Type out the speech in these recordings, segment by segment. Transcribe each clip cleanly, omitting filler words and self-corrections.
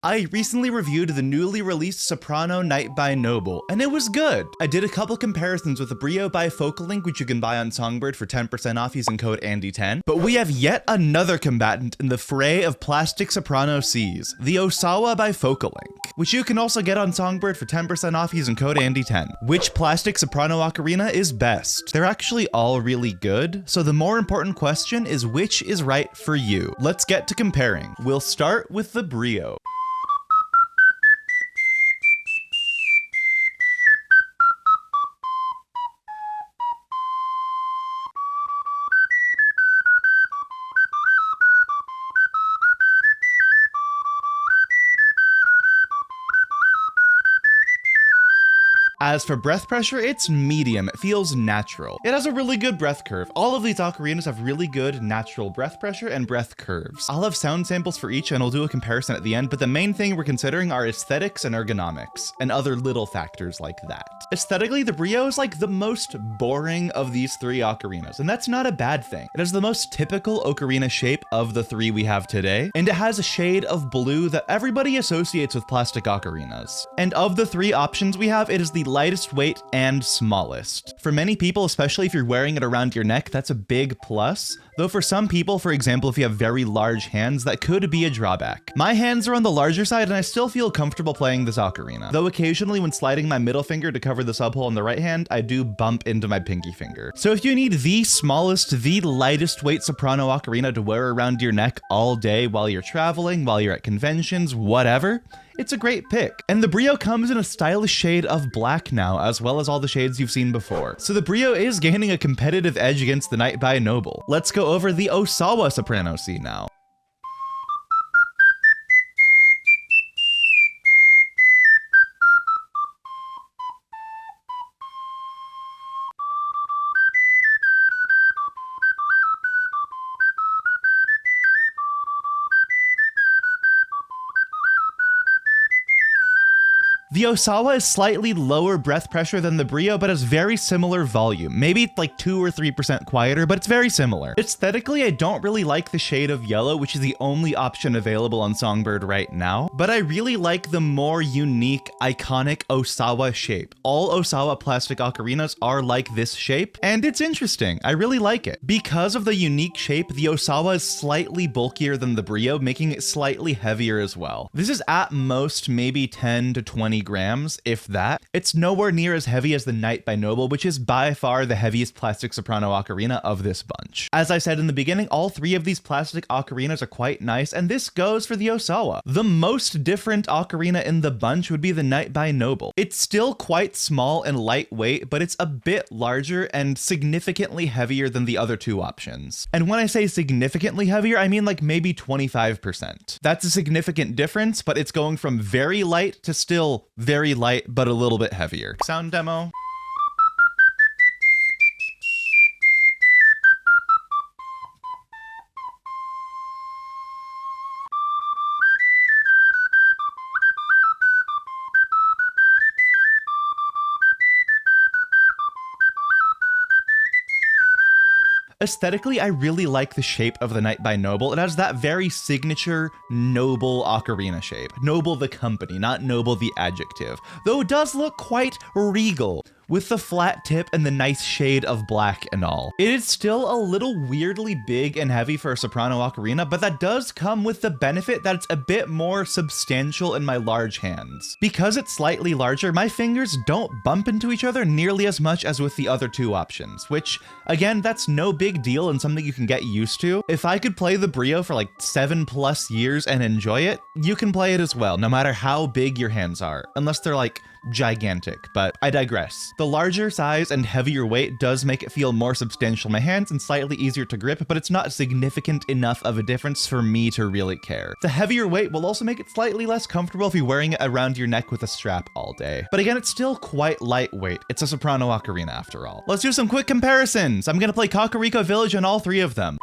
I recently reviewed the newly released Soprano Knight by Noble, and it was good. I did a couple comparisons with the Brio bifocal link, which you can buy on Songbird for 10% off using code Andy10, but we have yet another combatant in the fray of plastic soprano Cs, the Osawa bifocal link, which you can also get on Songbird for 10% off using code Andy10. Which plastic soprano ocarina is best? They're actually all really good, so the more important question is which is right for you. Let's get to comparing. We'll start with the Brio. As for breath pressure, it's medium. It feels natural. It has a really good breath curve. All of these ocarinas have really good natural breath pressure and breath curves. I'll have sound samples for each and I'll do a comparison at the end, but the main thing we're considering are aesthetics and ergonomics, and other little factors like that. Aesthetically, the Brio is like the most boring of these three ocarinas, and that's not a bad thing. It has the most typical ocarina shape of the three we have today, and it has a shade of blue that everybody associates with plastic ocarinas. And of the three options we have, it is the lightest weight and smallest. For many people, especially if you're wearing it around your neck, that's a big plus. Though for some people, for example, if you have very large hands, that could be a drawback. My hands are on the larger side and I still feel comfortable playing this ocarina. Though occasionally when sliding my middle finger to cover the subhole on the right hand, I do bump into my pinky finger. So if you need the smallest, the lightest weight soprano ocarina to wear around your neck all day while you're traveling, while you're at conventions, whatever, it's a great pick. And the Brio comes in a stylish shade of black now, as well as all the shades you've seen before. So the Brio is gaining a competitive edge against the Knight by Noble. Let's go over the Osawa Soprano C now. The Osawa is slightly lower breath pressure than the Brio, but has very similar volume. Maybe like 2 or 3% quieter, but it's very similar. Aesthetically, I don't really like the shade of yellow, which is the only option available on Songbird right now, but I really like the more unique, iconic Osawa shape. All Osawa plastic ocarinas are like this shape, and it's interesting. I really like it. Because of the unique shape, the Osawa is slightly bulkier than the Brio, making it slightly heavier as well. This is at most maybe 10 to 20 grams, if that. It's nowhere near as heavy as the Knight by Noble, which is by far the heaviest plastic soprano ocarina of this bunch. As I said in the beginning, all three of these plastic ocarinas are quite nice, and this goes for the Osawa. The most different ocarina in the bunch would be the Knight by Noble. It's still quite small and lightweight, but it's a bit larger and significantly heavier than the other two options. And when I say significantly heavier, I mean like maybe 25%. That's a significant difference, but it's going from very light to still very light, but a little bit heavier. Sound demo. Aesthetically, I really like the shape of the Knight by Noble. It has that very signature Noble ocarina shape. Noble the company, not Noble the adjective. Though it does look quite regal, with the flat tip and the nice shade of black and all. It is still a little weirdly big and heavy for a soprano ocarina, but that does come with the benefit that it's a bit more substantial in my large hands. Because it's slightly larger, my fingers don't bump into each other nearly as much as with the other two options, which, again, that's no big deal and something you can get used to. If I could play the Brio for like 7+ years and enjoy it, you can play it as well, no matter how big your hands are, unless they're like gigantic, but I digress. The larger size and heavier weight does make it feel more substantial in my hands and slightly easier to grip, but it's not significant enough of a difference for me to really care. The heavier weight will also make it slightly less comfortable if you're wearing it around your neck with a strap all day. But again, it's still quite lightweight. It's a soprano ocarina after all. Let's do some quick comparisons. I'm gonna play Kakariko Village on all three of them.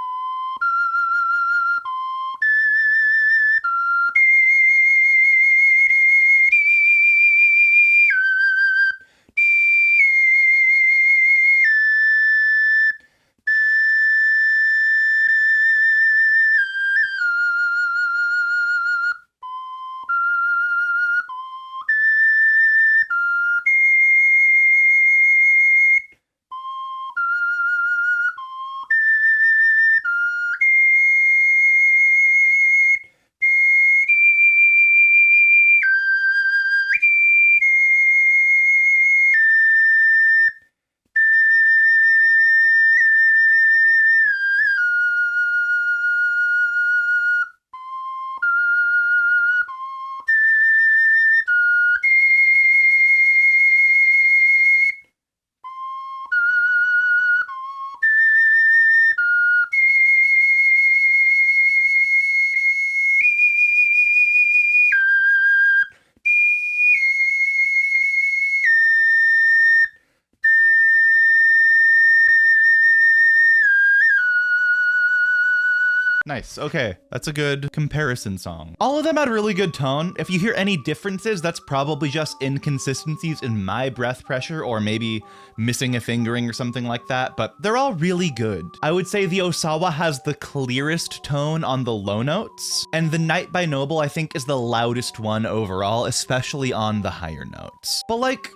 Nice. Okay, that's a good comparison song. All of them had really good tone. If you hear any differences, that's probably just inconsistencies in my breath pressure or maybe missing a fingering or something like that, but they're all really good. I would say the Osawa has the clearest tone on the low notes, and the Night by Noble I think is the loudest one overall, especially on the higher notes. But like,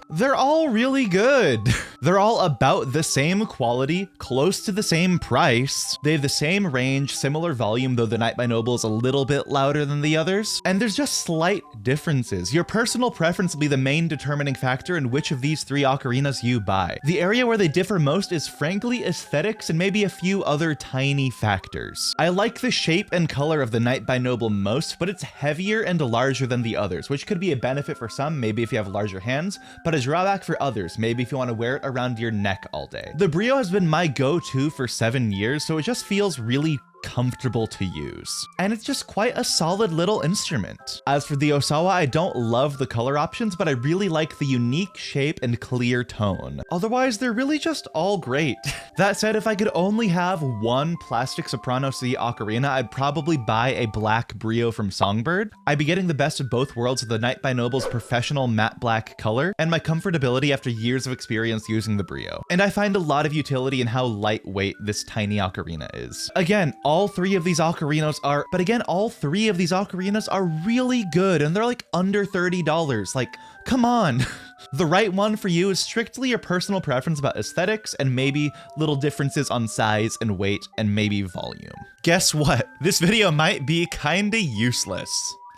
they're all really good. They're all about the same quality, close to the same price. They have the same range, similar volume, though the Night by Noble is a little bit louder than the others. And there's just slight differences. Your personal preference will be the main determining factor in which of these 3 ocarinas you buy. The area where they differ most is frankly aesthetics and maybe a few other tiny factors. I like the shape and color of the Night by Noble most, but it's heavier and larger than the others, which could be a benefit for some, maybe if you have larger hands, but a drawback for others, maybe if you want to wear it around your neck all day. The Brio has been my go-to for 7 years, so it just feels really comfortable to use. And it's just quite a solid little instrument. As for the Osawa, I don't love the color options, but I really like the unique shape and clear tone. Otherwise, they're really just all great. That said, if I could only have one plastic Soprano C ocarina, I'd probably buy a black Brio from Songbird. I'd be getting the best of both worlds of the Night by Noble's professional matte black color and my comfortability after years of experience using the Brio. And I find a lot of utility in how lightweight this tiny ocarina is. Again, all 3 of these ocarinas are, all 3 of these ocarinas are really good, and they're like under $30. Like, come on. The right one for you is strictly your personal preference about aesthetics and maybe little differences on size and weight and maybe volume. Guess what? This video might be kinda useless.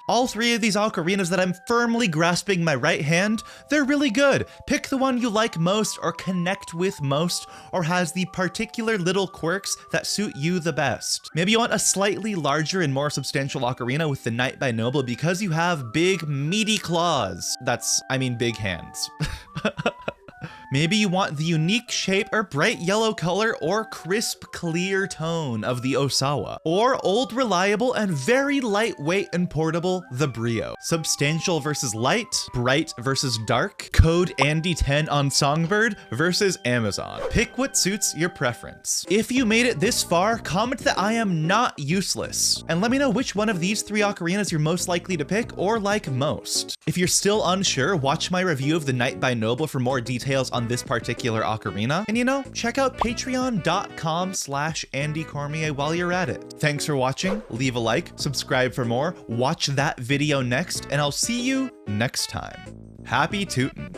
All 3 of these ocarinas that I'm firmly grasping my right hand, they're really good. Pick the one you like most or connect with most or has the particular little quirks that suit you the best. Maybe you want a slightly larger and more substantial ocarina with the Night by Noble because you have big meaty claws. I mean big hands. Maybe you want the unique shape or bright yellow color or crisp, clear tone of the Osawa. Or old, reliable, and very lightweight and portable, the Brio. Substantial versus light, bright versus dark, code Andy10 on Songbird versus Amazon. Pick what suits your preference. If you made it this far, comment that I am not useless. And let me know which one of these 3 ocarinas you're most likely to pick or like most. If you're still unsure, watch my review of the Night by Noble for more details on this particular ocarina. And check out patreon.com/Andy Cormier while you're at it. Thanks for watching, leave a like, subscribe for more, watch that video next, and I'll see you next time. Happy tootin'.